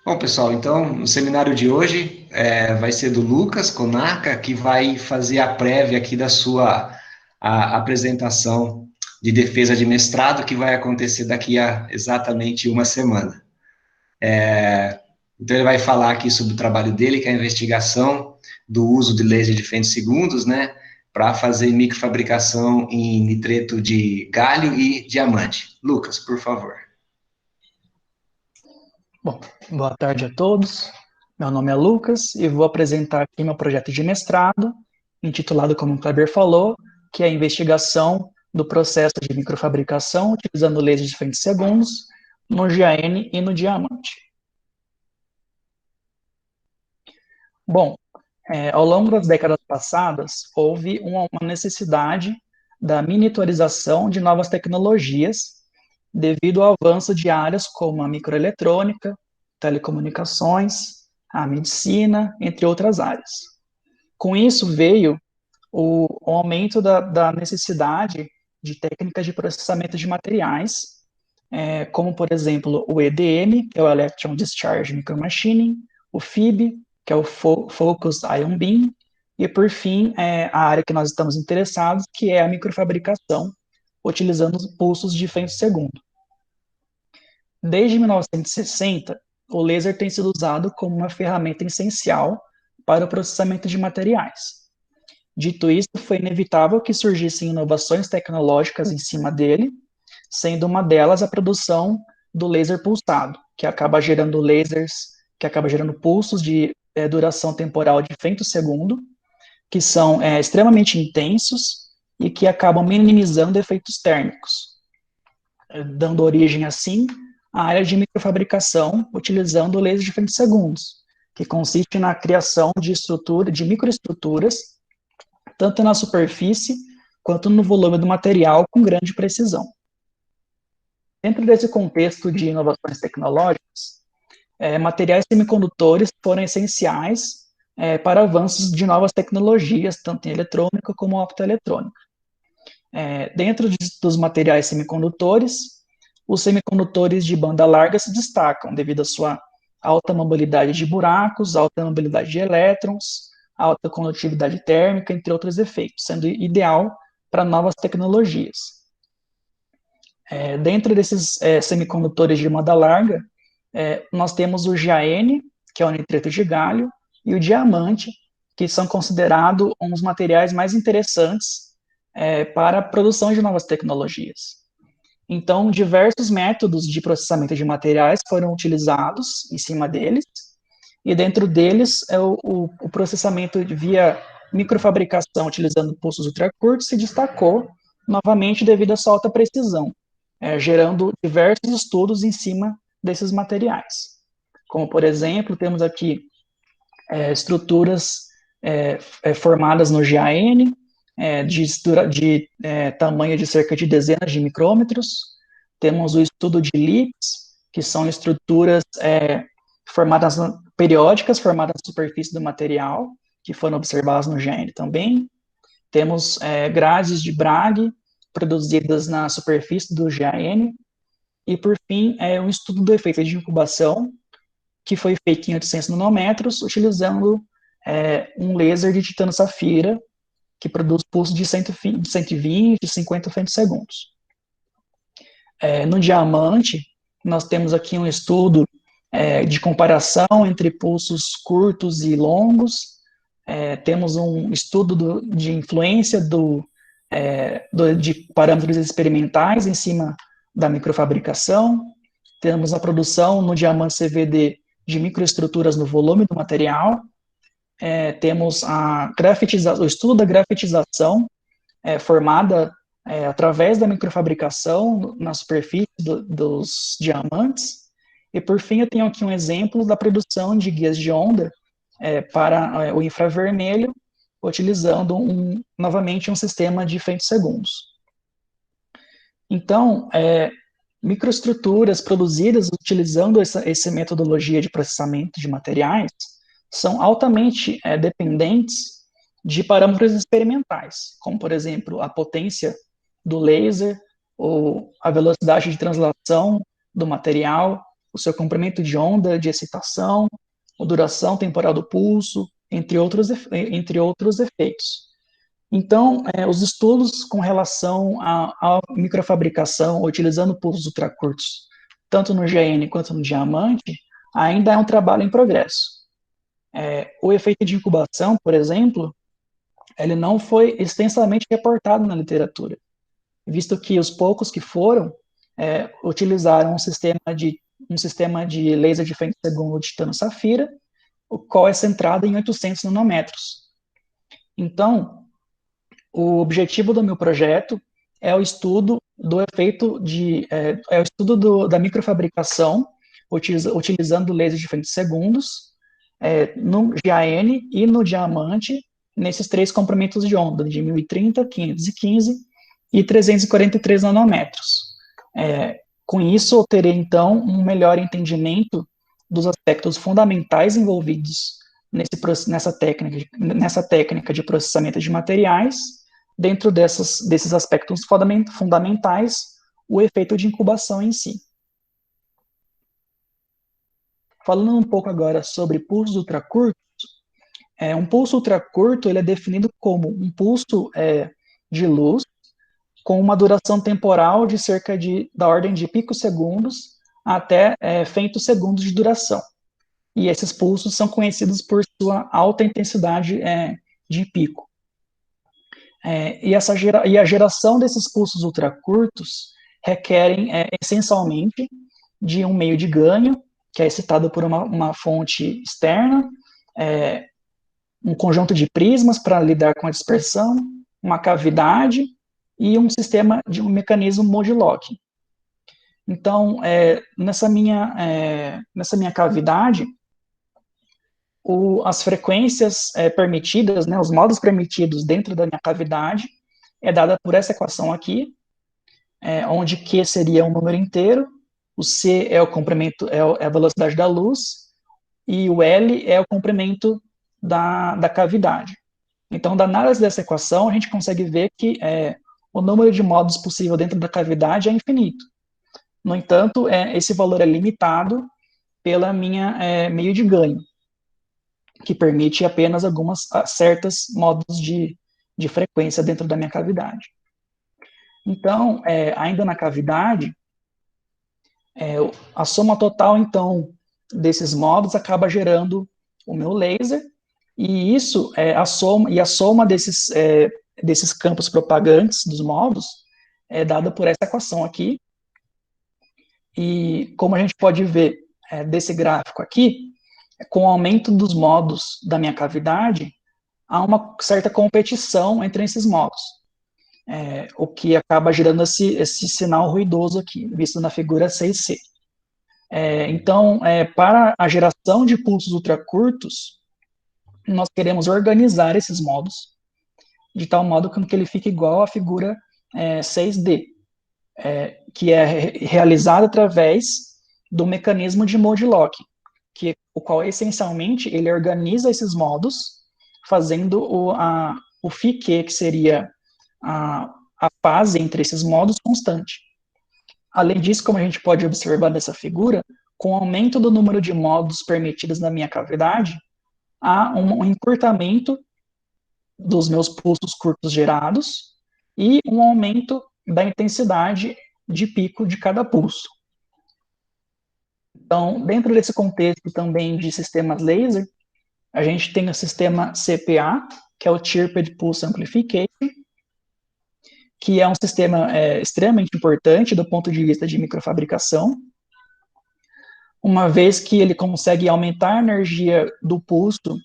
Bom, pessoal, então o seminário de hoje vai ser do Lucas Konaka, que vai fazer a prévia aqui da sua apresentação de defesa de mestrado, que vai acontecer daqui a exatamente uma semana. Então, ele vai falar aqui sobre o trabalho dele, que é a investigação do uso de laser de femtosegundos, né, para fazer microfabricação em nitreto de galho e diamante. Lucas, por favor. Bom, boa tarde a todos. Meu nome é Lucas e vou apresentar aqui meu projeto de mestrado, intitulado, como o Kleber falou, que é a investigação do processo de microfabricação utilizando lasers de femtosegundos no GAN e no diamante. Bom, ao longo das décadas passadas, houve uma necessidade da miniaturização de novas tecnologias devido ao avanço de áreas como a microeletrônica, telecomunicações, a medicina, entre outras áreas. Com isso veio o aumento da necessidade de técnicas de processamento de materiais, como, por exemplo, o EDM, que é o Electron Discharge Micromachining, o FIB, que é o Focused Ion Beam, e, por fim, a área que nós estamos interessados, que é a microfabricação, utilizando pulsos de femtosegundo. Desde 1960, o laser tem sido usado como uma ferramenta essencial para o processamento de materiais. Dito isso, foi inevitável que surgissem inovações tecnológicas em cima dele, sendo uma delas a produção do laser pulsado, que acaba gerando pulsos de duração temporal de femtosegundo, que são extremamente intensos e que acabam minimizando efeitos térmicos, dando origem, assim, à área de microfabricação utilizando o laser de femtosegundos, que consiste na criação de microestruturas, tanto na superfície quanto no volume do material com grande precisão. Dentro desse contexto de inovações tecnológicas, materiais semicondutores foram essenciais para avanços de novas tecnologias, tanto em eletrônica como optoeletrônica. Dentro dos materiais semicondutores, os semicondutores de banda larga se destacam devido à sua alta mobilidade de buracos, alta mobilidade de elétrons, alta condutividade térmica, entre outros efeitos, sendo ideal para novas tecnologias. Dentro desses semicondutores de banda larga, nós temos o GaN, que é o nitreto de galho, e o diamante, que são considerados um dos materiais mais interessantes para a produção de novas tecnologias. Então, diversos métodos de processamento de materiais foram utilizados em cima deles, e dentro deles, o processamento via microfabricação utilizando pulsos ultracurtos se destacou novamente devido à sua alta precisão, gerando diversos estudos em cima desses materiais. Como, por exemplo, temos aqui estruturas formadas no GaN, de tamanho de cerca de dezenas de micrômetros. Temos o estudo de LIPS, que são estruturas periódicas formadas na superfície do material, que foram observadas no GaN também. Temos grades de Bragg produzidas na superfície do GaN. E, por fim, um estudo do efeito de incubação, que foi feito em 800 nanômetros, utilizando um laser de titano-safira, que produz pulsos de 120, 50 femtosegundos. No diamante, nós temos aqui um estudo de comparação entre pulsos curtos e longos. Temos um estudo de influência de parâmetros experimentais em cima da microfabricação. Temos a produção no diamante CVD de microestruturas no volume do material. Temos o estudo da grafitização formada através da microfabricação na superfície dos diamantes. E, por fim, eu tenho aqui um exemplo da produção de guias de onda para o infravermelho, utilizando novamente um sistema de femtosegundos. Então, microestruturas produzidas utilizando essa metodologia de processamento de materiais são altamente dependentes de parâmetros experimentais, como, por exemplo, a potência do laser, ou a velocidade de translação do material, o seu comprimento de onda de excitação, a duração temporal do pulso, entre outros efeitos. Então, os estudos com relação à microfabricação, utilizando pulsos ultracurtos, tanto no GN quanto no diamante, ainda é um trabalho em progresso. O efeito de incubação, por exemplo, ele não foi extensamente reportado na literatura, visto que os poucos que foram utilizaram um sistema de laser de femtosegundo de titano-safira, o qual é centrado em 800 nanômetros. Então, o objetivo do meu projeto é o estudo do efeito da microfabricação utilizando laser de femtosegundos no GAN e no diamante, nesses 3 comprimentos de onda, de 1030, 515 e 343 nanômetros. Com isso, eu terei, então, um melhor entendimento dos aspectos fundamentais envolvidos nessa técnica de processamento de materiais. Dentro desses aspectos fundamentais, o efeito de incubação em si. Falando um pouco agora sobre pulsos ultracurtos, um pulso ultracurto ele é definido como um pulso de luz com uma duração temporal de cerca da ordem de picosegundos até femtosegundos de duração. E esses pulsos são conhecidos por sua alta intensidade de pico. E a geração desses pulsos ultracurtos requerem essencialmente de um meio de ganho, que é excitado por uma fonte externa, um conjunto de prismas para lidar com a dispersão, uma cavidade e um sistema de um mecanismo Mode-Lock. Então, nessa minha cavidade, as frequências permitidas, os modos permitidos dentro da minha cavidade, é dada por essa equação aqui, onde Q seria um número inteiro, o C é o comprimento, é a velocidade da luz, e o L é o comprimento da cavidade. Então, da análise dessa equação, a gente consegue ver que o número de modos possível dentro da cavidade é infinito. No entanto, esse valor é limitado pela minha meio de ganho, que permite apenas certos modos de frequência dentro da minha cavidade. Então, ainda na cavidade, a soma total, então, desses modos acaba gerando o meu laser, e isso a soma desses campos propagantes dos modos é dada por essa equação aqui. E como a gente pode ver desse gráfico aqui, com o aumento dos modos da minha cavidade, há uma certa competição entre esses modos, o que acaba gerando esse sinal ruidoso aqui, visto na figura 6C. Então, para a geração de pulsos ultracurtos, nós queremos organizar esses modos, de tal modo que ele fique igual à figura 6D, que é realizada através do mecanismo de Mode-Lock, o qual, essencialmente, ele organiza esses modos, fazendo o φQ, que seria a fase entre esses modos, constante. Além disso, como a gente pode observar nessa figura, com o aumento do número de modos permitidos na minha cavidade, há um encurtamento dos meus pulsos curtos gerados e um aumento da intensidade de pico de cada pulso. Então, dentro desse contexto também de sistemas laser, a gente tem o sistema CPA, que é o Chirped Pulse Amplification, que é um sistema extremamente importante do ponto de vista de microfabricação, uma vez que ele consegue aumentar a energia do pulso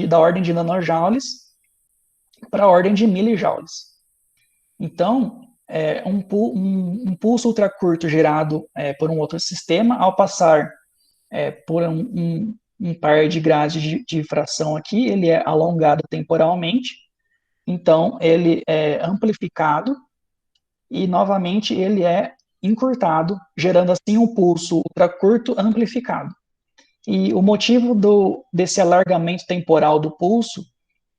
da ordem de nanojoules para a ordem de milijoules. Então, um pulso ultracurto gerado por um outro sistema, ao passar por um par de grades de difração aqui, ele é alongado temporalmente, então ele é amplificado e, novamente, ele é encurtado, gerando assim um pulso ultracurto amplificado. E o motivo desse alargamento temporal do pulso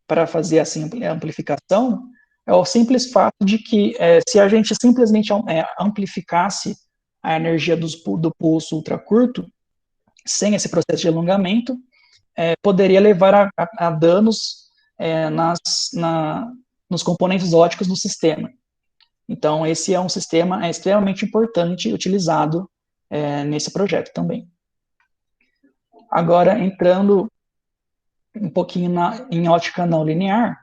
para fazer assim a amplificação é o simples fato de que se a gente simplesmente amplificasse a energia do pulso ultracurto, sem esse processo de alongamento, poderia levar a danos nos componentes ópticos do sistema. Então, esse é um sistema extremamente importante, utilizado nesse projeto também. Agora, entrando um pouquinho em ótica não linear,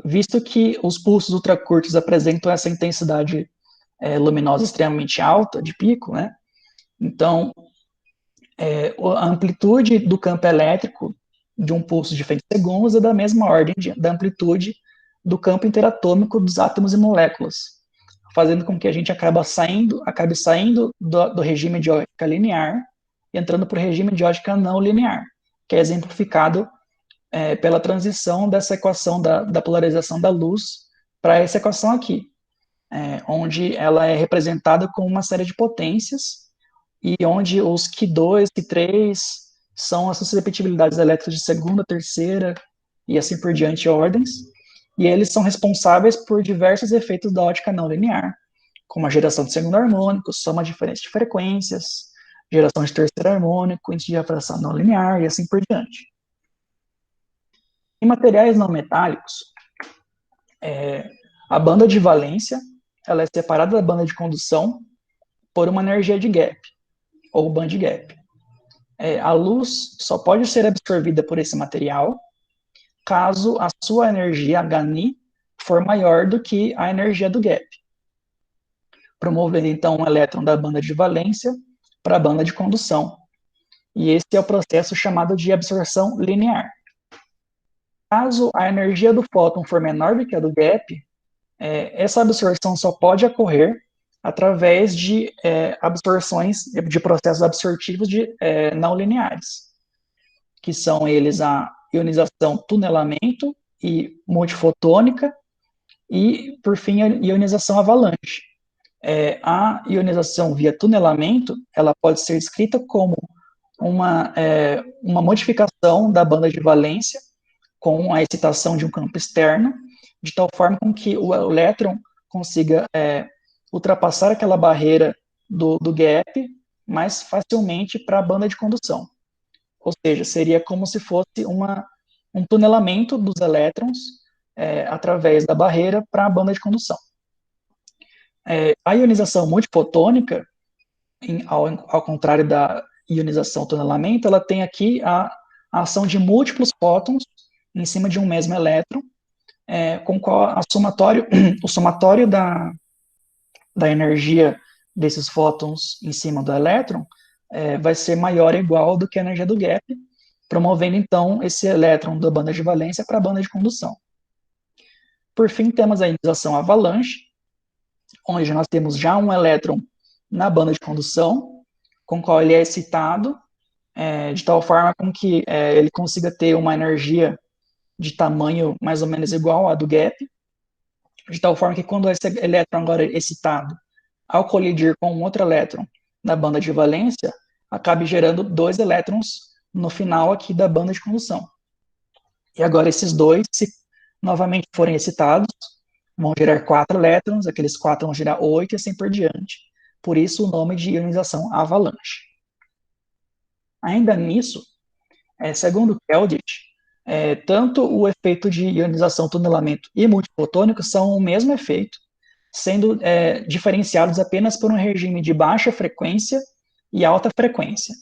visto que os pulsos ultracurtos apresentam essa intensidade luminosa extremamente alta, de pico, né? Então, a amplitude do campo elétrico de um pulso de 20 segundos é da mesma ordem da amplitude do campo interatômico dos átomos e moléculas, fazendo com que a gente acabe saindo do regime de ótica linear e entrando para o regime de ótica não linear, que é exemplificado pela transição dessa equação da polarização da luz para essa equação aqui, onde ela é representada com uma série de potências e onde os Q2, Q3 são as susceptibilidades elétricas de segunda, terceira e assim por diante ordens, e eles são responsáveis por diversos efeitos da ótica não linear, como a geração de segundo harmônico, soma diferente de frequências, geração de terceiro harmônico, índice de refração não linear e assim por diante. Em materiais não metálicos, a banda de valência ela é separada da banda de condução por uma energia de gap, ou band gap. A luz só pode ser absorvida por esse material caso a sua energia, Hν, for maior do que a energia do gap, promovendo então um elétron da banda de valência para a banda de condução. E esse é o processo chamado de absorção linear. Caso a energia do fóton for menor do que a do gap, essa absorção só pode ocorrer através de absorções, de processos absortivos não lineares, que são eles a ionização tunelamento e multifotônica e, por fim, a ionização avalanche. A ionização via tunelamento, ela pode ser descrita como uma modificação da banda de valência com a excitação de um campo externo, de tal forma com que o elétron consiga ultrapassar aquela barreira do gap mais facilmente para a banda de condução. Ou seja, seria como se fosse um tunelamento dos elétrons através da barreira para a banda de condução. A ionização multifotônica, ao contrário da ionização tunelamento, ela tem aqui a ação de múltiplos fótons em cima de um mesmo elétron, com qual o somatório da energia desses fótons em cima do elétron vai ser maior ou igual do que a energia do gap, promovendo então esse elétron da banda de valência para a banda de condução. Por fim, temos a ionização avalanche, onde nós temos já um elétron na banda de condução, com qual ele é excitado, de tal forma com que ele consiga ter uma energia de tamanho mais ou menos igual à do gap, de tal forma que quando esse elétron agora é excitado, ao colidir com um outro elétron na banda de valência, acabe gerando 2 elétrons no final aqui da banda de condução. E agora esses 2, se novamente forem excitados, vão gerar 4 elétrons, aqueles 4 vão gerar 8 e assim por diante. Por isso o nome de ionização avalanche. Ainda nisso, segundo Keldysh, tanto o efeito de ionização tunelamento e multifotônico são o mesmo efeito, sendo diferenciados apenas por um regime de baixa frequência e alta frequência.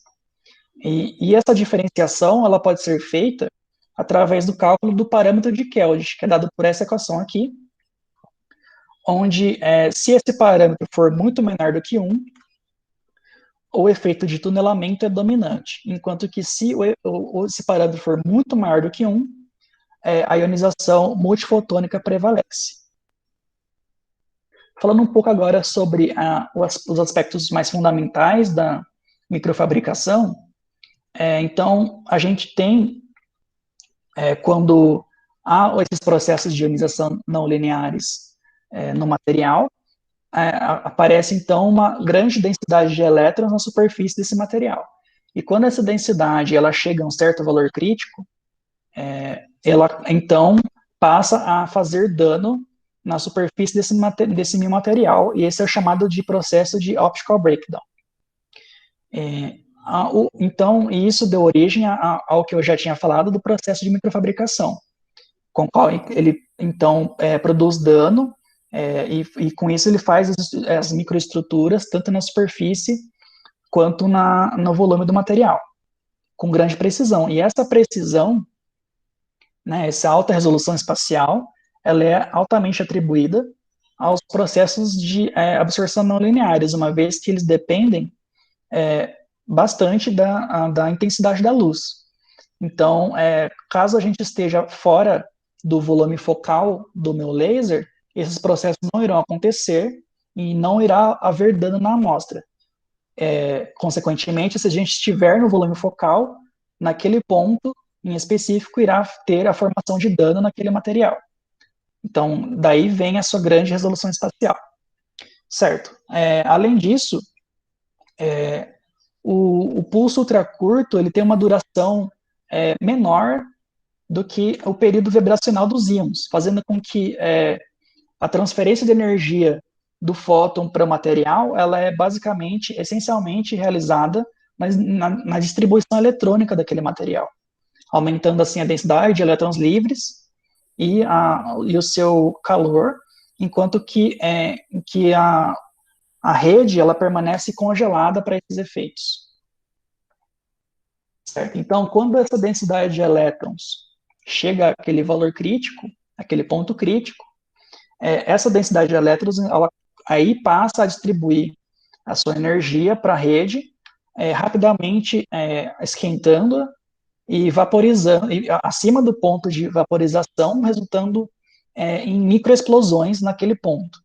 E essa diferenciação ela pode ser feita através do cálculo do parâmetro de Keldysh, que é dado por essa equação aqui, onde se esse parâmetro for muito menor do que 1, o efeito de tunelamento é dominante, enquanto que se esse parâmetro for muito maior do que 1, a ionização multifotônica prevalece. Falando um pouco agora sobre os aspectos mais fundamentais da microfabricação, então a gente tem, quando há esses processos de ionização não lineares no material, aparece então uma grande densidade de elétrons na superfície desse material. E quando essa densidade ela chega a um certo valor crítico, ela então passa a fazer dano na superfície desse meio material, e esse é o chamado de processo de optical breakdown. Então, isso deu origem ao que eu já tinha falado do processo de microfabricação, com qual ele, então, produz dano, e com isso ele faz as microestruturas, tanto na superfície quanto no volume do material, com grande precisão. E essa precisão, né, essa alta resolução espacial, ela é altamente atribuída aos processos de absorção não lineares, uma vez que eles dependem bastante da intensidade da luz. Então, caso a gente esteja fora do volume focal do meu laser, esses processos não irão acontecer e não irá haver dano na amostra. Consequentemente, se a gente estiver no volume focal, naquele ponto em específico irá ter a formação de dano naquele material. Então, daí vem a sua grande resolução espacial. Certo. Além disso, o pulso ultracurto ele tem uma duração menor do que o período vibracional dos íons, fazendo com que a transferência de energia do fóton para o material, ela é basicamente, essencialmente realizada na distribuição eletrônica daquele material, aumentando assim a densidade de elétrons livres e o seu calor, enquanto que a rede ela permanece congelada para esses efeitos. Certo? Então, quando essa densidade de elétrons chega àquele valor crítico, aquele ponto crítico, essa densidade de elétrons ela aí passa a distribuir a sua energia para a rede, rapidamente esquentando e vaporizando, acima do ponto de vaporização, resultando em microexplosões naquele ponto.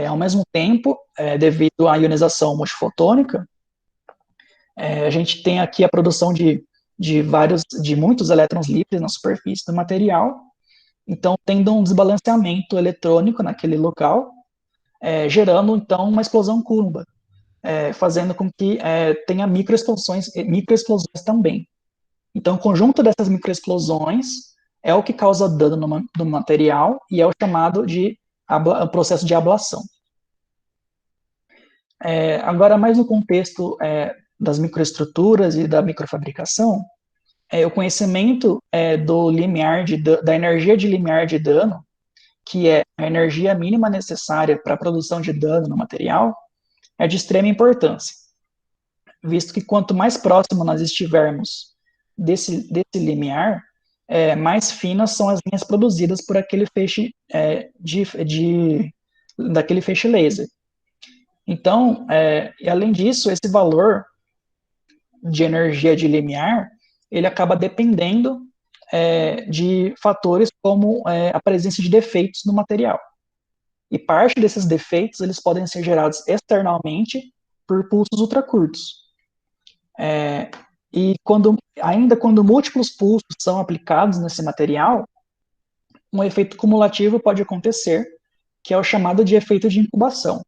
Ao mesmo tempo, devido à ionização multifotônica, a gente tem aqui a produção de muitos elétrons livres na superfície do material, então tendo um desbalanceamento eletrônico naquele local, gerando então uma explosão Coulomb, fazendo com que tenha microexplosões também. Então, o conjunto dessas microexplosões é o que causa dano no material e é o chamado de processo de ablação. Agora, mais no contexto das microestruturas e da microfabricação, o conhecimento do limiar da energia de limiar de dano, que é a energia mínima necessária para a produção de dano no material, é de extrema importância, visto que quanto mais próximo nós estivermos desse limiar, mais finas são as linhas produzidas por aquele feixe daquele feixe laser. Então, e além disso, esse valor de energia de limiar, ele acaba dependendo de fatores como a presença de defeitos no material. E parte desses defeitos, eles podem ser gerados externamente por pulsos ultracurtos. E quando múltiplos pulsos são aplicados nesse material, um efeito cumulativo pode acontecer, que é o chamado de efeito de incubação.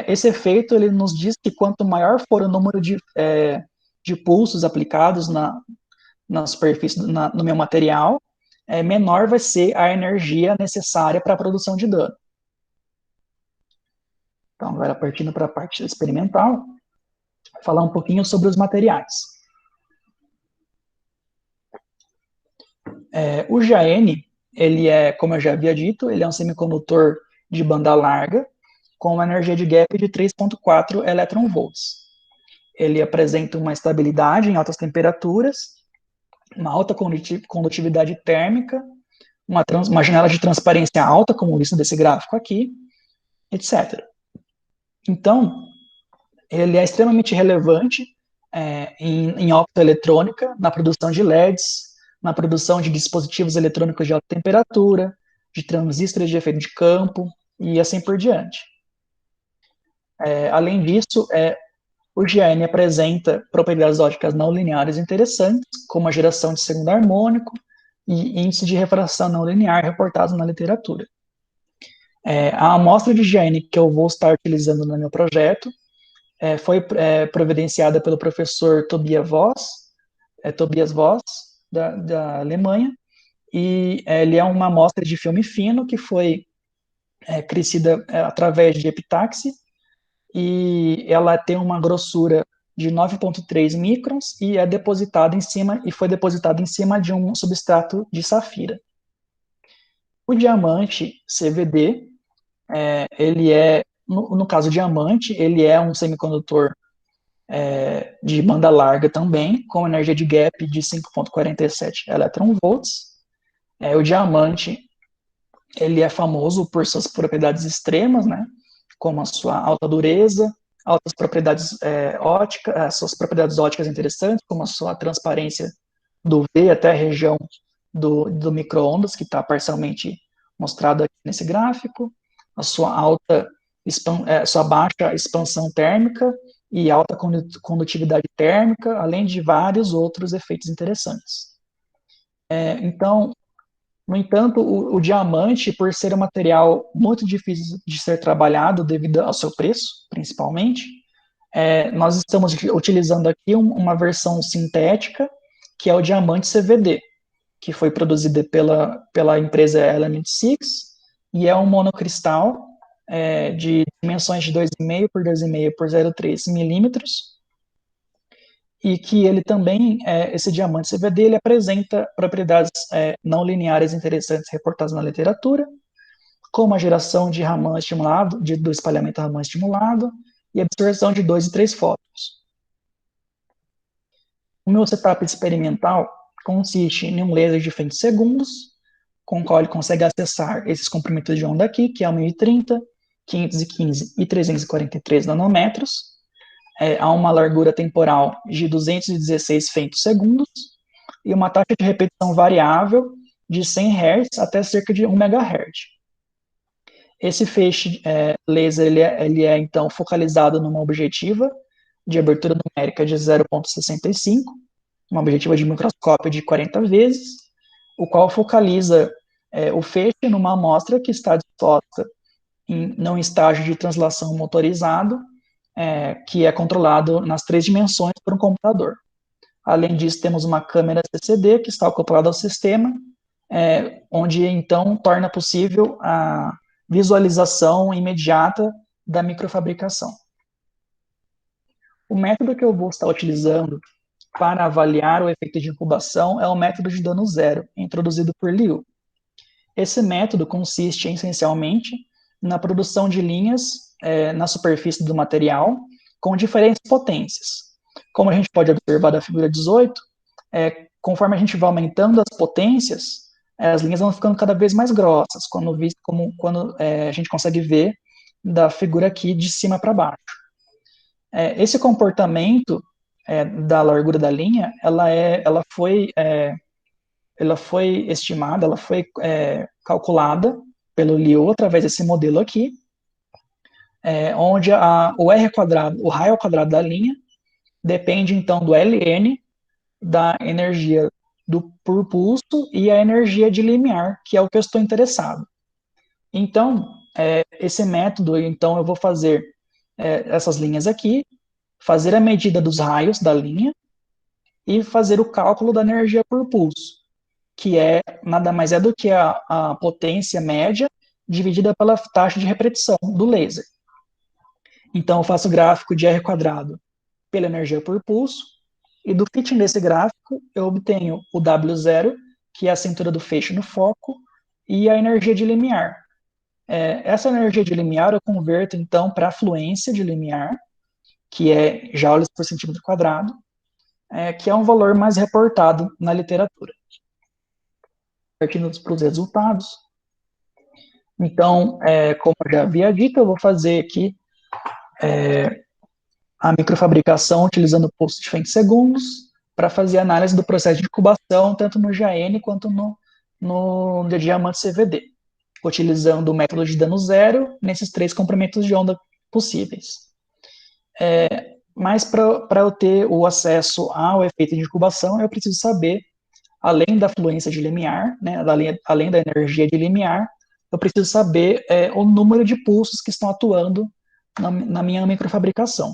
Esse efeito ele nos diz que quanto maior for o número de pulsos aplicados na superfície, no meu material, menor vai ser a energia necessária para a produção de dano. Então, agora partindo para a parte experimental, vou falar um pouquinho sobre os materiais. O GaN, ele como eu já havia dito, ele é um semicondutor de banda larga, com uma energia de gap de 3,4 elétron-volts. Ele apresenta uma estabilidade em altas temperaturas, uma alta condutividade térmica, uma janela de transparência alta, como visto desse gráfico aqui, etc. Então, ele é extremamente relevante em optoeletrônica, na produção de LEDs, na produção de dispositivos eletrônicos de alta temperatura, de transistores de efeito de campo, e assim por diante. Além disso, o GaN apresenta propriedades ópticas não lineares interessantes, como a geração de segundo harmônico e índice de refração não linear reportados na literatura. A amostra de GaN que eu vou estar utilizando no meu projeto foi providenciada pelo professor Tobias Voss, da Alemanha, e ele é uma amostra de filme fino que foi crescida através de epitaxia, e ela tem uma grossura de 9,3 microns e foi depositada em cima de um substrato de safira. O diamante CVD, no caso diamante, ele é um semicondutor de banda larga também, com energia de gap de 5,47 electronvolts. O diamante, ele é famoso por suas propriedades extremas, né, como a sua alta dureza, altas propriedades óticas, suas propriedades óticas interessantes, como a sua transparência do V até a região do micro-ondas, que está parcialmente mostrado aqui nesse gráfico, a sua sua baixa expansão térmica e alta condutividade térmica, além de vários outros efeitos interessantes. Então, no entanto, o diamante, por ser um material muito difícil de ser trabalhado devido ao seu preço, principalmente, nós estamos utilizando aqui uma versão sintética, que é o diamante CVD, que foi produzida pela empresa Element 6, e é um monocristal de dimensões de 2,5 por 2,5 por 0,3 milímetros, e que ele também, esse diamante CVD, ele apresenta propriedades não lineares interessantes reportadas na literatura, como a geração de Raman estimulado, do espalhamento Raman estimulado, e absorção de 2 e 3 fótons. O meu setup experimental consiste em um laser de 20 segundos, com o qual ele consegue acessar esses comprimentos de onda aqui, que é 1030, 515 e 343 nanômetros, a uma largura temporal de 216 femtosegundos e uma taxa de repetição variável de 100 Hz até cerca de 1 MHz. Esse feixe laser ele é então focalizado numa objetiva de abertura numérica de 0,65, uma objetiva de microscópio de 40 vezes, o qual focaliza o feixe numa amostra que está disposta num estágio de translação motorizado, que é controlado nas 3 dimensões por um computador. Além disso, temos uma câmera CCD que está acoplada ao sistema, onde então torna possível a visualização imediata da microfabricação. O método que eu vou estar utilizando para avaliar o efeito de incubação é o método de dano zero, introduzido por Liu. Esse método consiste, essencialmente, na produção de linhas na superfície do material com diferentes potências. Como a gente pode observar da figura 18, conforme a gente vai aumentando as potências, as linhas vão ficando cada vez mais grossas, quando a gente consegue ver da figura aqui de cima para baixo. Esse comportamento da largura da linha, ela foi estimada, ela foi calculada pelo Liu através desse modelo aqui, onde o R quadrado, o raio ao quadrado da linha, depende então do Ln, da energia por pulso e a energia de limiar, que é o que eu estou interessado. Então, esse método, então eu vou fazer essas linhas aqui, fazer a medida dos raios da linha e fazer o cálculo da energia por pulso, que nada mais é do que a potência média dividida pela taxa de repetição do laser. Então, eu faço o gráfico de R quadrado pela energia por pulso, e do fitting desse gráfico, eu obtenho o W0, que é a cintura do feixe no foco, e a energia de limiar. Essa energia de limiar eu converto, então, para a fluência de limiar, que é joules por centímetro quadrado, que é um valor mais reportado na literatura. Partindo para os resultados. Então, como eu já havia dito, eu vou fazer aqui a microfabricação utilizando o pulso de 20 segundos para fazer análise do processo de incubação, tanto no GAN quanto no diamante CVD, utilizando o método de dano zero nesses 3 comprimentos de onda possíveis. Mas para eu ter o acesso ao efeito de incubação, eu preciso saber, além da fluência de limiar, né, além da energia de limiar, eu preciso saber o número de pulsos que estão atuando na minha microfabricação.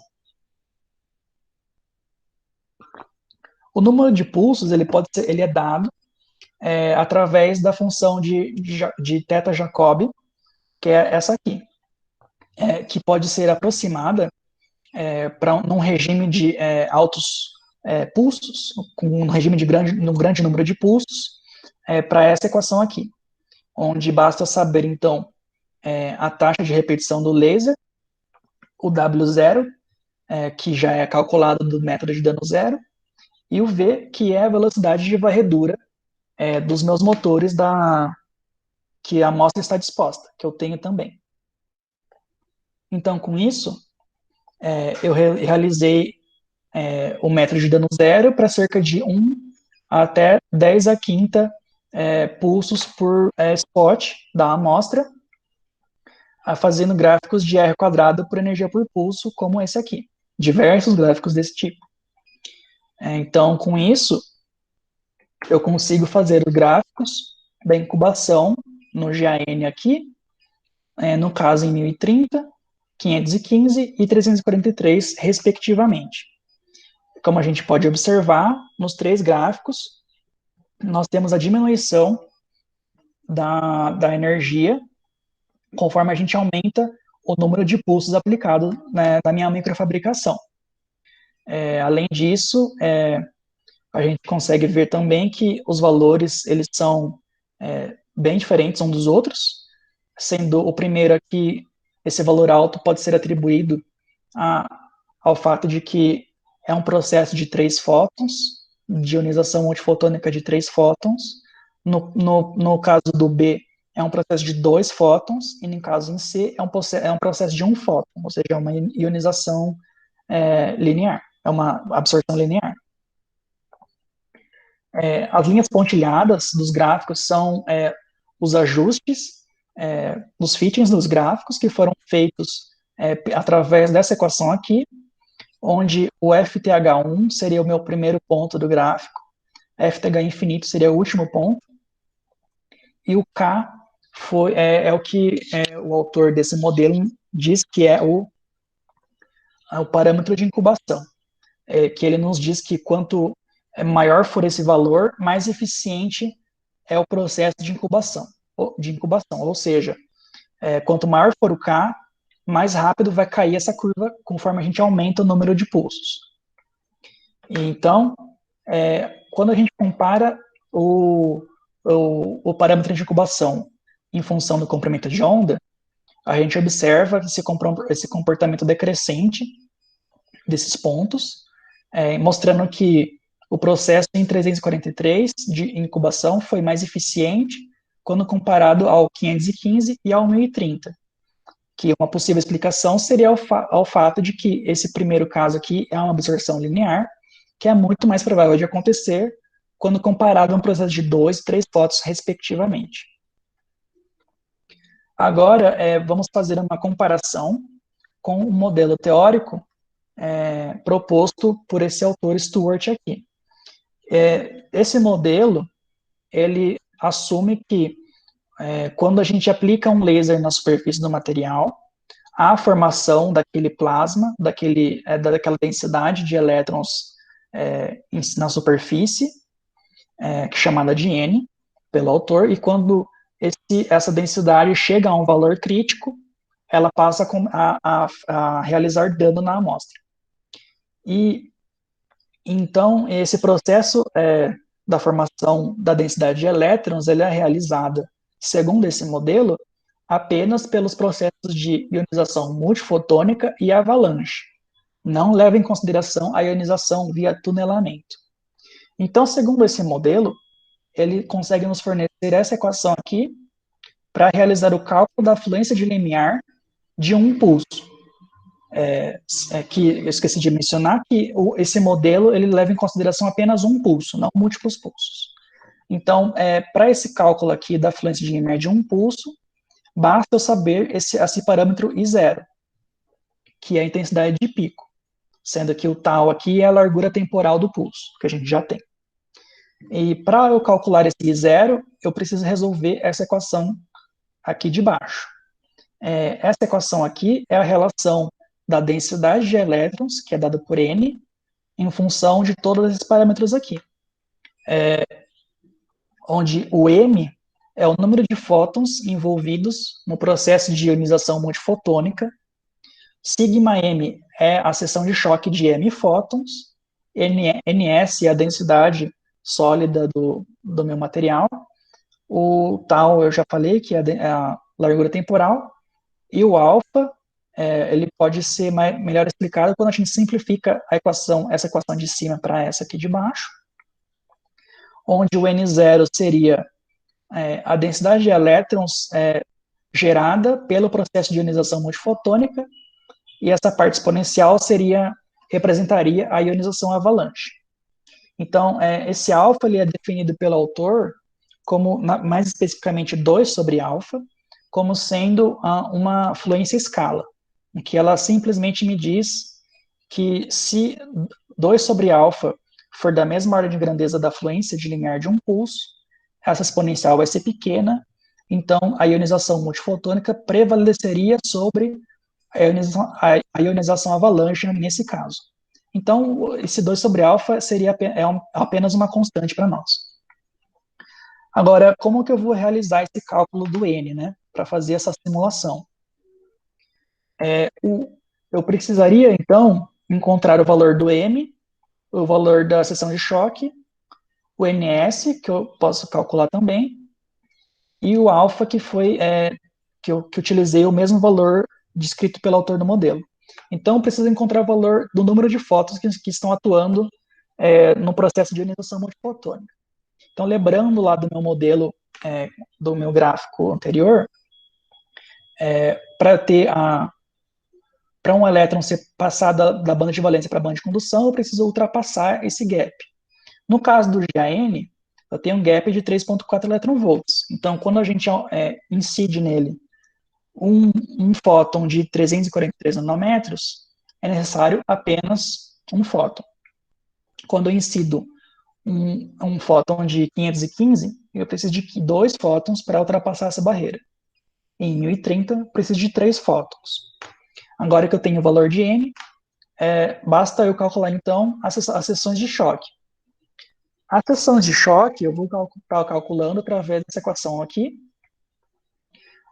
O número de pulsos ele é dado através da função de θ Jacobi, que é essa aqui, que pode ser aproximada num regime de altos pulsos, com um regime de um grande número de pulsos, para essa equação aqui, onde basta saber, então, a taxa de repetição do laser, o W0, que já é calculado do método de dano zero, e o V, que é a velocidade de varredura dos meus motores que a amostra está disposta, que eu tenho também. Então, com isso, eu realizei o método de dano zero para cerca de 1 até 10 a quinta pulsos por spot da amostra, fazendo gráficos de R quadrado por energia por pulso, como esse aqui. Diversos gráficos desse tipo. Então, com isso, eu consigo fazer os gráficos da incubação no GAN aqui, no caso em 1030, 515 e 343, respectivamente. Como a gente pode observar, nos 3 gráficos, nós temos a diminuição da energia conforme a gente aumenta o número de pulsos aplicados, né, na minha microfabricação. Além disso, a gente consegue ver também que os valores eles são bem diferentes uns dos outros, sendo o primeiro aqui, esse valor alto pode ser atribuído ao fato de que é um processo de 3 fótons, de ionização multifotônica de 3 fótons. No caso do B, é um processo de 2 fótons, e no caso em C, é um processo de 1 fóton, ou seja, é uma ionização linear, é uma absorção linear. As linhas pontilhadas dos gráficos são os ajustes dos fittings dos gráficos que foram feitos através dessa equação aqui, onde o FTH1 seria o meu primeiro ponto do gráfico, FTH infinito seria o último ponto, e o K é o que o autor desse modelo diz que é o parâmetro de incubação, que ele nos diz que quanto maior for esse valor, mais eficiente é o processo de incubação, ou seja, quanto maior for o K, mais rápido vai cair essa curva conforme a gente aumenta o número de pulsos. Então, quando a gente compara o parâmetro de incubação em função do comprimento de onda, a gente observa esse comportamento decrescente desses pontos, mostrando que o processo em 343 de incubação foi mais eficiente quando comparado ao 515 e ao 1030, que uma possível explicação seria ao fato de que esse primeiro caso aqui é uma absorção linear, que é muito mais provável de acontecer quando comparado a um processo de 2 e 3 fótons, respectivamente. Agora, vamos fazer uma comparação com o modelo teórico proposto por esse autor Stewart aqui. Esse modelo, ele assume que quando a gente aplica um laser na superfície do material, há a formação daquele plasma, daquela densidade de elétrons na superfície, chamada de N, pelo autor, e quando essa densidade chega a um valor crítico, ela passa a realizar dano na amostra. E então, esse processo da formação da densidade de elétrons, ele é realizado, segundo esse modelo, apenas pelos processos de ionização multifotônica e avalanche. Não leva em consideração a ionização via tunelamento. Então, segundo esse modelo, ele consegue nos fornecer essa equação aqui para realizar o cálculo da fluência de limiar de um pulso. Que eu esqueci de mencionar que esse modelo ele leva em consideração apenas um pulso, não múltiplos pulsos. Então, para esse cálculo aqui da fluência de limiar de um pulso, basta eu saber esse parâmetro I0, que é a intensidade de pico, sendo que o tal aqui é a largura temporal do pulso, que a gente já tem. E para eu calcular esse I0, eu preciso resolver essa equação aqui de baixo. Essa equação aqui é a relação da densidade de elétrons, que é dada por N, em função de todos esses parâmetros aqui. Onde o M é o número de fótons envolvidos no processo de ionização multifotônica. Σm é a seção de choque de m fótons. Ns é a densidade sólida do meu material. O tal eu já falei, que é a largura temporal. E o alfa, ele pode ser melhor explicado quando a gente simplifica essa equação de cima para essa aqui de baixo, onde o N0 seria a densidade de elétrons gerada pelo processo de ionização multifotônica, e essa parte exponencial representaria a ionização avalanche. Então, esse alfa ele é definido pelo autor como, mais especificamente, 2 sobre alfa, como sendo uma fluência escala, em que ela simplesmente me diz que se 2 sobre alfa for da mesma ordem de grandeza da fluência de limiar de um pulso, essa exponencial vai ser pequena, então a ionização multifotônica prevaleceria sobre a ionização avalanche nesse caso. Então, esse 2 sobre alfa seria apenas uma constante para nós. Agora, como que eu vou realizar esse cálculo do N, né, para fazer essa simulação? Eu precisaria, então, encontrar o valor do M, o valor da seção de choque, o NS, que eu posso calcular também, e o alfa, que foi que utilizei o mesmo valor descrito pelo autor do modelo. Então, eu preciso encontrar o valor do número de fótons que estão atuando no processo de ionização multifotônica. Então, lembrando lá do meu modelo, do meu gráfico anterior, para um elétron ser passado da banda de valência para a banda de condução, eu preciso ultrapassar esse gap. No caso do GaN, eu tenho um gap de 3,4 eletronvolts. Então, quando a gente incide nele um fóton de 343 nanômetros, é necessário apenas um fóton. Quando eu incido um fóton de 515, eu preciso de 2 fótons para ultrapassar essa barreira. Em 1030, eu preciso de 3 fótons. Agora que eu tenho o valor de N, basta eu calcular, então, as seções de choque. As seções de choque, eu vou estar calculando através dessa equação aqui,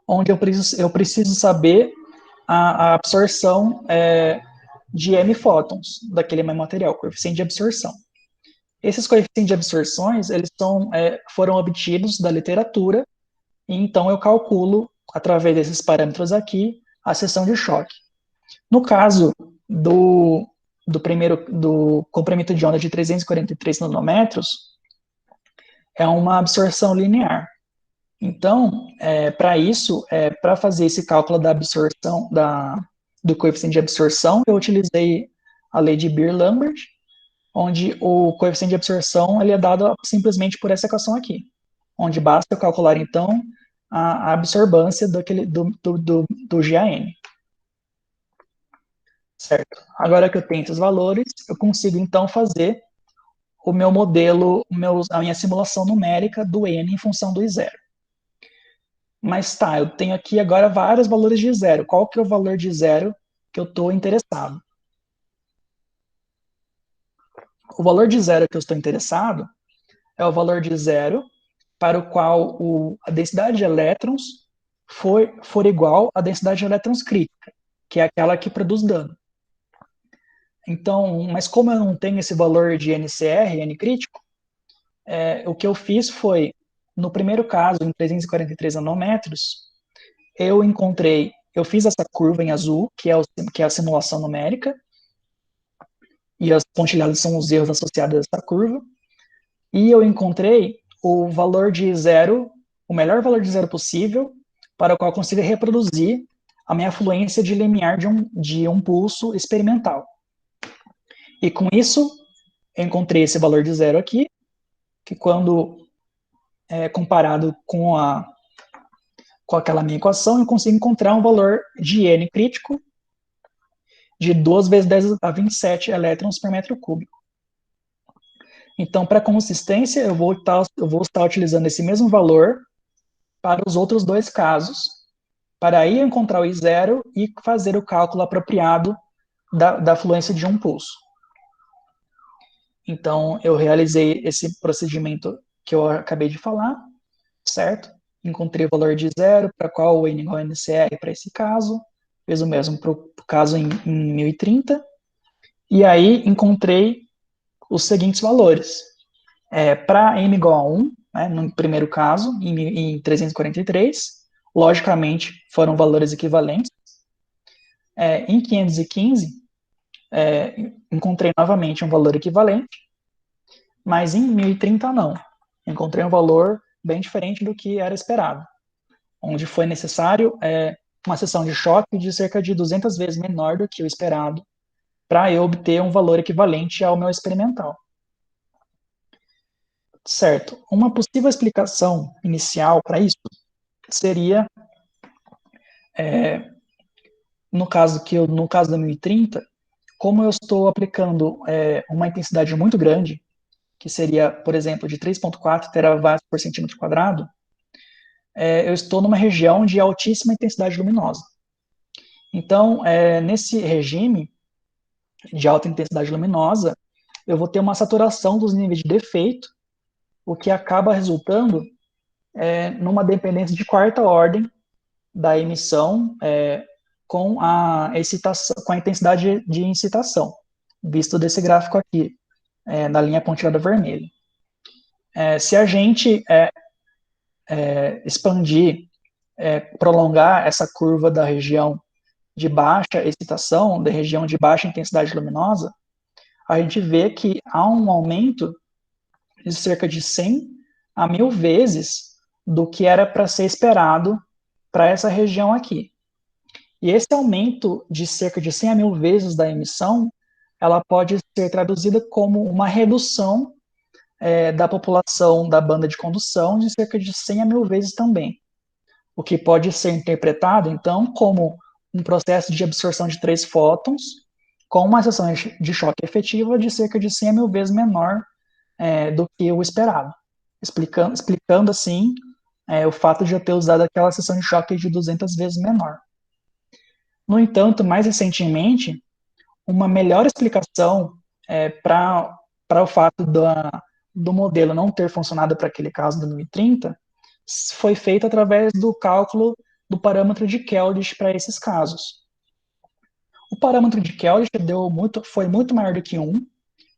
onde eu preciso saber a absorção de M fótons daquele mesmo material, coeficiente de absorção. Esses coeficientes de absorções, eles foram obtidos da literatura, e então eu calculo, através desses parâmetros aqui, a seção de choque. No caso do comprimento de onda de 343 nanômetros, é uma absorção linear. Então, para isso, para fazer esse cálculo da absorção, do coeficiente de absorção, eu utilizei a lei de Beer-Lambert, onde o coeficiente de absorção ele é dado simplesmente por essa equação aqui, onde basta eu calcular, então, a absorbância do GaN. Certo. Agora que eu tenho esses valores, eu consigo, então, fazer o meu modelo, a minha simulação numérica do N em função do I0. Mas tá, eu tenho aqui agora vários valores de zero. Qual que é o valor de zero que eu estou interessado? O valor de zero que eu estou interessado é o valor de zero para o qual a densidade de elétrons for igual à densidade de elétrons crítica, que é aquela que produz dano. Então, mas como eu não tenho esse valor de NCR, N crítico, o que eu fiz foi, no primeiro caso, em 343 nanômetros, eu fiz essa curva em azul, que é a simulação numérica, e as pontilhadas são os erros associados a essa curva, e eu encontrei o valor de zero, o melhor valor de zero possível, para o qual eu consiga reproduzir a minha fluência de limiar de um pulso experimental. E com isso, eu encontrei esse valor de zero aqui, que quando comparado com aquela minha equação, eu consigo encontrar um valor de N crítico de 2 vezes 10 a 27 elétrons por metro cúbico. Então, para consistência, eu vou estar utilizando esse mesmo valor para os outros dois casos, para aí encontrar o I0 e fazer o cálculo apropriado da fluência de um pulso. Então, eu realizei esse procedimento que eu acabei de falar, certo? encontrei o valor de zero, para qual o N igual a NCR para esse caso, fez o mesmo para o caso em 1030, e aí encontrei os seguintes valores. Para M igual a 1, né, no primeiro caso, em 343, logicamente foram valores equivalentes. Em 515, encontrei novamente um valor equivalente, mas em 1030 não. Encontrei um valor bem diferente do que era esperado, onde foi necessário uma seção de choque de cerca de 200 vezes menor do que o esperado, para eu obter um valor equivalente ao meu experimental. Certo. Uma possível explicação inicial para isso seria, no caso da 1030, como eu estou aplicando uma intensidade muito grande, que seria, por exemplo, de 3,4 terawatts por centímetro quadrado, eu estou numa região de altíssima intensidade luminosa. Então, nesse regime de alta intensidade luminosa, eu vou ter uma saturação dos níveis de defeito, o que acaba resultando numa dependência de quarta ordem da emissão com a intensidade de incitação, visto desse gráfico aqui, na linha pontilhada vermelha. Se a gente expandir, prolongar essa curva da região de baixa excitação, da região de baixa intensidade luminosa, a gente vê que há um aumento de cerca de 100 a 1000 vezes do que era para ser esperado para essa região aqui. E esse aumento de cerca de 100 a 1000 vezes da emissão, ela pode ser traduzida como uma redução da população da banda de condução de cerca de 100 a 1000 vezes também. O que pode ser interpretado, então, como um processo de absorção de 3 fótons com uma seção de choque efetiva de cerca de 100 a 1000 vezes menor do que o esperado. Explicando assim, o fato de eu ter usado aquela seção de choque de 200 vezes menor. No entanto, mais recentemente, uma melhor explicação para o fato do modelo não ter funcionado para aquele caso do 1030 foi feita através do cálculo do parâmetro de Keldysh para esses casos. O parâmetro de Keldysh foi muito maior do que 1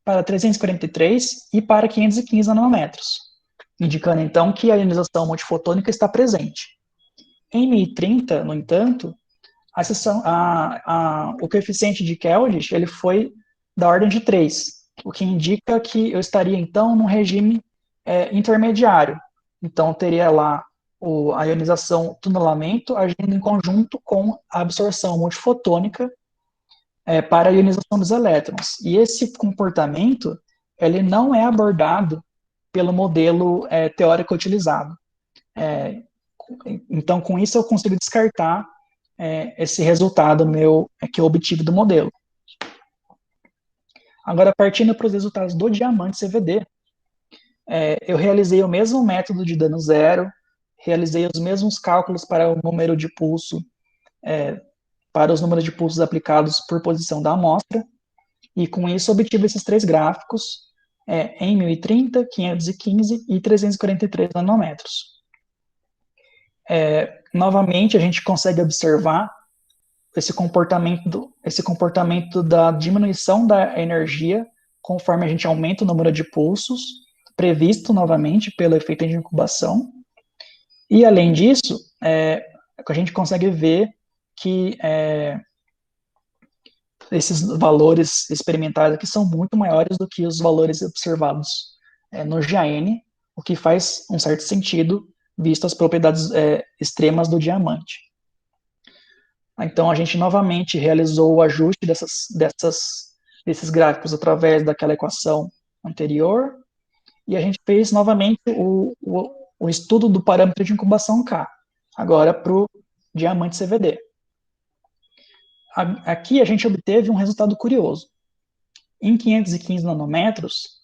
para 343 e para 515 nanômetros, indicando então que a ionização multifotônica está presente. Em 1030, no entanto, o coeficiente de Keldysh ele foi da ordem de 3, o que indica que eu estaria então num regime intermediário. Então teria lá a ionização tunelamento agindo em conjunto com a absorção multifotônica para a ionização dos elétrons. E esse comportamento ele não é abordado pelo modelo teórico utilizado. Então, com isso, eu consigo descartar esse resultado que eu obtive do modelo. Agora, partindo para os resultados do diamante CVD, eu realizei o mesmo método de dano zero, realizei os mesmos cálculos para o número de pulso, para os números de pulsos aplicados por posição da amostra, e com isso obtive esses 3 gráficos em 1030, 515 e 343 nanômetros. Novamente, a gente consegue observar esse comportamento da diminuição da energia conforme a gente aumenta o número de pulsos, previsto novamente pelo efeito de incubação. E, além disso, a gente consegue ver que esses valores experimentais aqui são muito maiores do que os valores observados no GAN, o que faz um certo sentido, visto as propriedades extremas do diamante. Então, a gente novamente realizou o ajuste desses gráficos através daquela equação anterior, e a gente fez novamente o estudo do parâmetro de incubação K, agora para o diamante CVD. Aqui a gente obteve um resultado curioso. Em 515 nanômetros,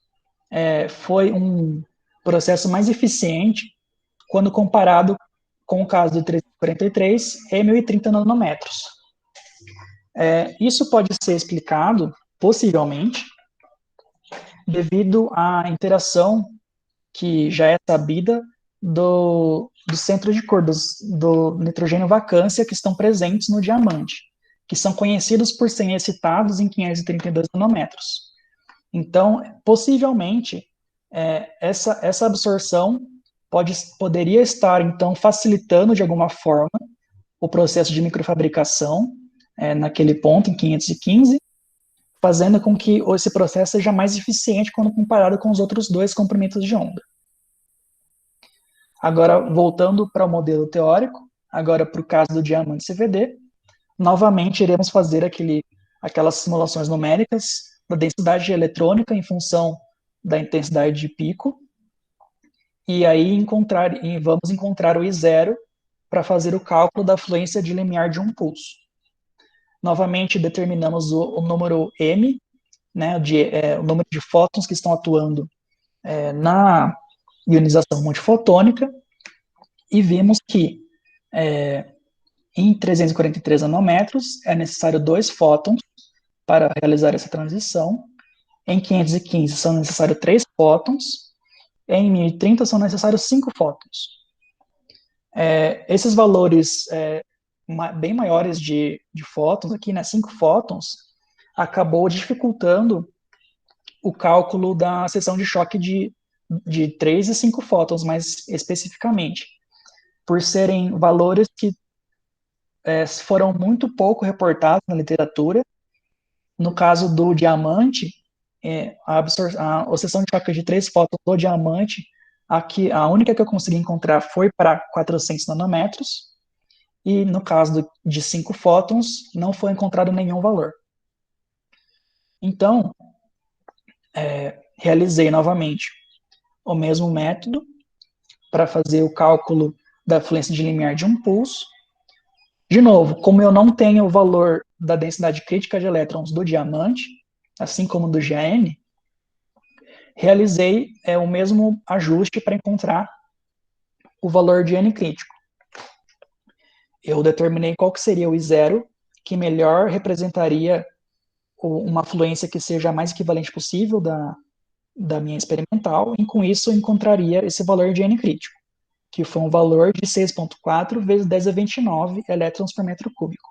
foi um processo mais eficiente quando comparado com o caso do 343 e 1030 nanômetros. Isso pode ser explicado, possivelmente, devido à interação que já é sabida do centro de cor, do nitrogênio vacância que estão presentes no diamante, que são conhecidos por serem excitados em 532 nanômetros. Então, possivelmente, essa absorção poderia estar, então, facilitando de alguma forma o processo de microfabricação naquele ponto, em 515, fazendo com que esse processo seja mais eficiente quando comparado com os outros dois comprimentos de onda. Agora, voltando para o modelo teórico, agora para o caso do diamante CVD, novamente iremos fazer aquelas simulações numéricas da densidade eletrônica em função da intensidade de pico, e aí vamos encontrar o I0 para fazer o cálculo da fluência de limiar de um pulso. Novamente, determinamos o número M, né, o número de fótons que estão atuando na ionização multifotônica, e vimos que em 343 nanômetros é necessário 2 fótons para realizar essa transição, em 515 são necessários 3 fótons, em 1030 são necessários 5 fótons. Esses valores bem maiores de fótons, aqui, né, 5 fótons, acabou dificultando o cálculo da seção de choque de 3 e 5 fótons, mais especificamente, por serem valores que foram muito pouco reportados na literatura. No caso do diamante, a seção de choque de 3 fótons do diamante, aqui, a única que eu consegui encontrar foi para 400 nanômetros, e no caso de 5 fótons, não foi encontrado nenhum valor. Então, realizei novamente o mesmo método para fazer o cálculo da fluência de limiar de um pulso. De novo, como eu não tenho o valor da densidade crítica de elétrons do diamante, assim como do GaN, realizei o mesmo ajuste para encontrar o valor de N crítico. Eu determinei qual que seria o I0, que melhor representaria uma fluência que seja a mais equivalente possível da minha experimental, e com isso eu encontraria esse valor de N crítico, que foi um valor de 6,4 vezes 10 a 29 elétrons por metro cúbico.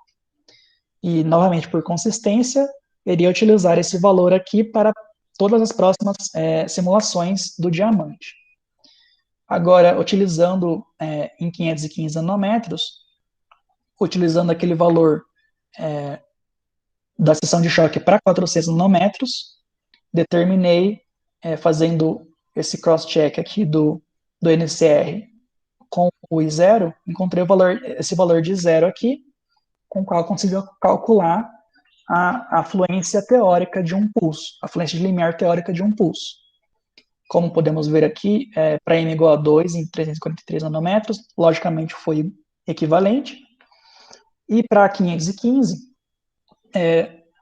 E, novamente, por consistência, iria utilizar esse valor aqui para todas as próximas simulações do diamante. Agora, utilizando em 515 nanômetros, utilizando aquele valor da seção de choque para 400 nanômetros, determinei, fazendo esse cross-check aqui do NCR com o I0, encontrei esse valor de 0 aqui, com o qual eu consegui calcular a fluência teórica de um pulso, a fluência de limiar teórica de um pulso. Como podemos ver aqui, para M igual a 2 em 343 nanômetros, logicamente foi equivalente. E para 515,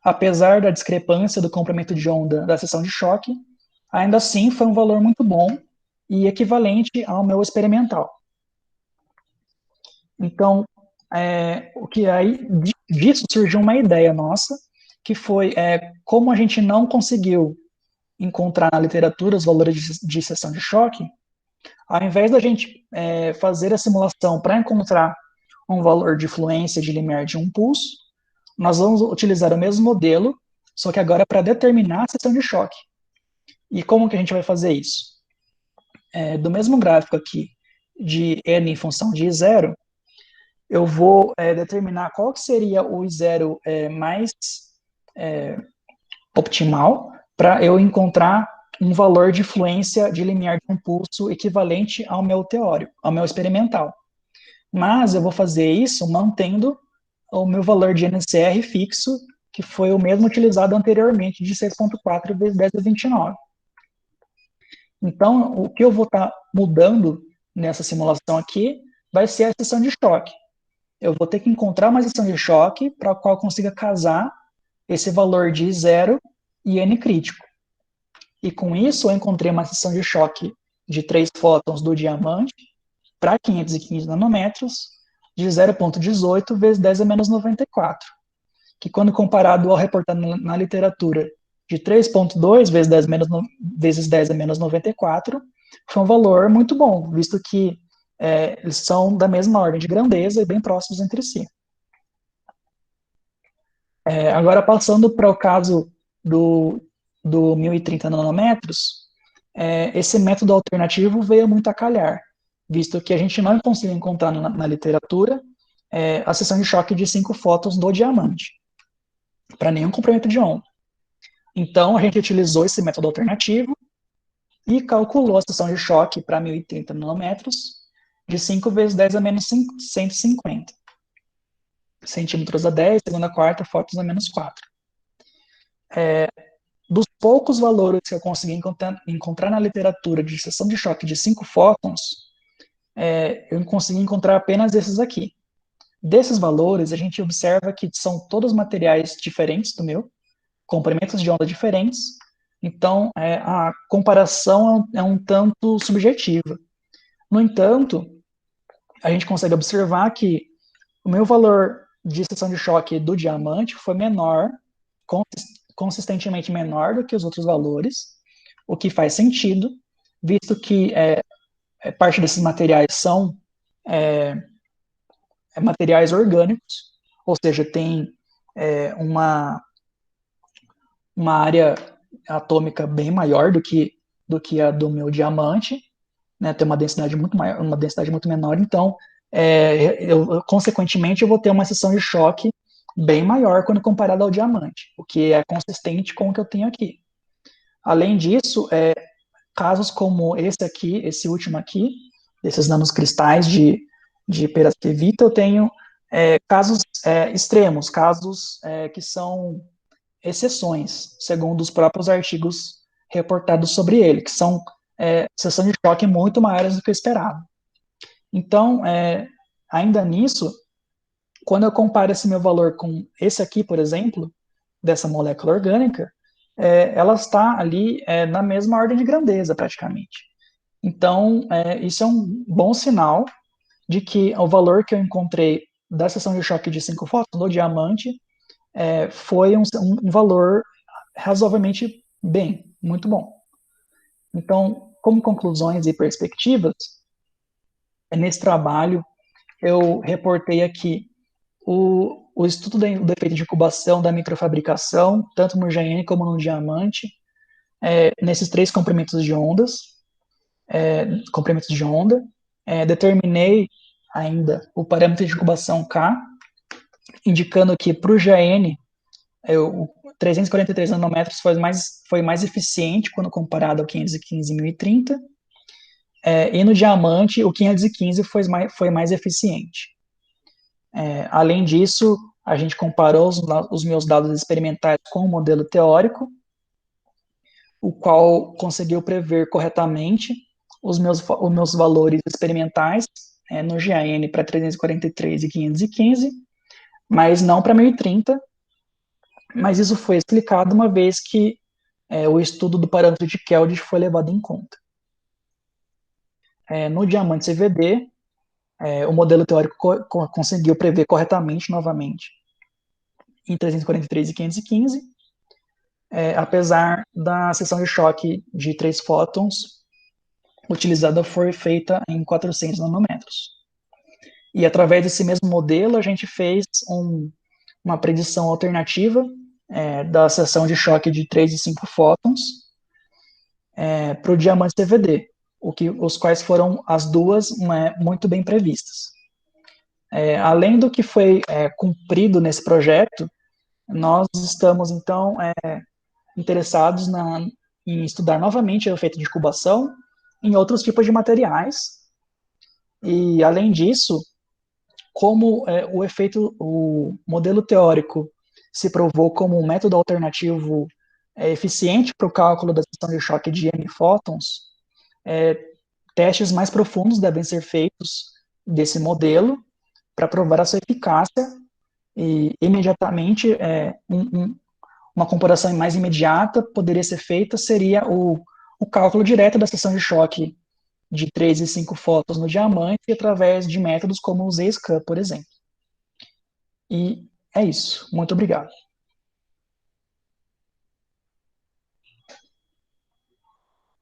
apesar da discrepância do comprimento de onda da seção de choque, ainda assim foi um valor muito bom e equivalente ao meu experimental. Então, o que aí disso surgiu uma ideia nossa, que foi como a gente não conseguiu encontrar na literatura os valores de seção de choque, ao invés da gente fazer a simulação para encontrar um valor de fluência de limiar de um pulso, nós vamos utilizar o mesmo modelo, só que agora para determinar a seção de choque. E como que a gente vai fazer isso? Do mesmo gráfico aqui de n em função de I0, eu vou determinar qual que seria o I0 mais optimal para eu encontrar um valor de fluência de limiar de um pulso equivalente ao meu teórico, ao meu experimental. Mas eu vou fazer isso mantendo o meu valor de NCR fixo, que foi o mesmo utilizado anteriormente, de 6,4 vezes 10 a 29. Então, o que eu vou estar mudando nessa simulação aqui vai ser a seção de choque. Eu vou ter que encontrar uma seção de choque para a qual eu consiga casar esse valor de I0 e N crítico. E com isso, eu encontrei uma seção de choque de 3 fótons do diamante para 515 nanômetros, de 0,18 vezes 10 a menos 94, que quando comparado ao reportado na literatura de 3,2 vezes 10 a menos 94, foi um valor muito bom, visto que eles são da mesma ordem de grandeza e bem próximos entre si. Agora, passando para o caso do 1030 nanômetros, esse método alternativo veio muito a calhar, visto que a gente não conseguiu encontrar na literatura a seção de choque de 5 fótons do diamante, para nenhum comprimento de onda. Então, a gente utilizou esse método alternativo e calculou a seção de choque para 1030 nanômetros de 5 vezes 10 a menos 150 centímetros a 10, segunda a quarta, fótons a menos 4. Dos poucos valores que eu consegui encontrar na literatura de seção de choque de 5 fótons, eu consegui encontrar apenas esses aqui. Desses valores, a gente observa que são todos materiais diferentes do meu, comprimentos de onda diferentes, então a comparação é um tanto subjetiva. No entanto, a gente consegue observar que o meu valor de seção de choque do diamante foi menor, consistentemente menor do que os outros valores, o que faz sentido, visto que parte desses materiais são materiais orgânicos, ou seja, tem uma área atômica bem maior do que a do meu diamante, né, tem uma densidade muito maior, uma densidade muito menor, então, consequentemente, eu vou ter uma seção de choque bem maior quando comparado ao diamante, o que é consistente com o que eu tenho aqui. Além disso, casos como esse aqui, esse último aqui, desses nanocristais de perovskita, eu tenho casos extremos, casos que são exceções, segundo os próprios artigos reportados sobre ele, que são seção de choque muito maiores do que o esperado. Então, ainda nisso, quando eu comparo esse meu valor com esse aqui, por exemplo, dessa molécula orgânica, ela está ali na mesma ordem de grandeza, praticamente. Então, isso é um bom sinal de que o valor que eu encontrei da seção de choque de 5 fótons do diamante foi um valor razoavelmente muito bom. Então, como conclusões e perspectivas, nesse trabalho eu reportei aqui o estudo do efeito de incubação da microfabricação, tanto no GN como no diamante, nesses 3 comprimentos de onda, determinei ainda o parâmetro de incubação K, indicando que para o GN, o 343 nanômetros foi mais eficiente quando comparado ao 515 1030, e no diamante, o 515 foi mais eficiente. Além disso, a gente comparou os meus dados experimentais com o modelo teórico, o qual conseguiu prever corretamente os meus valores experimentais no GAN para 343 e 515, mas não para 1030, mas isso foi explicado uma vez que o estudo do parâmetro de Keldysh foi levado em conta. No diamante CVD, o modelo teórico conseguiu prever corretamente, novamente, em 343 e 515, apesar da seção de choque de 3 fótons utilizada foi feita em 400 nanômetros. E através desse mesmo modelo, a gente fez uma predição alternativa da seção de choque de 3 e 5 fótons para o diamante CVD, os quais foram as duas muito bem previstas. Além do que foi cumprido nesse projeto, nós estamos, então, interessados em estudar novamente o efeito de incubação em outros tipos de materiais. E, além disso, como o modelo teórico se provou como um método alternativo eficiente para o cálculo da seção de choque de N fótons, testes mais profundos devem ser feitos desse modelo para provar a sua eficácia e, imediatamente, uma comparação mais imediata poderia ser feita, seria o cálculo direto da seção de choque de 3 e 5 fótons no diamante através de métodos como o Z-scan, por exemplo. E é isso. Muito obrigado.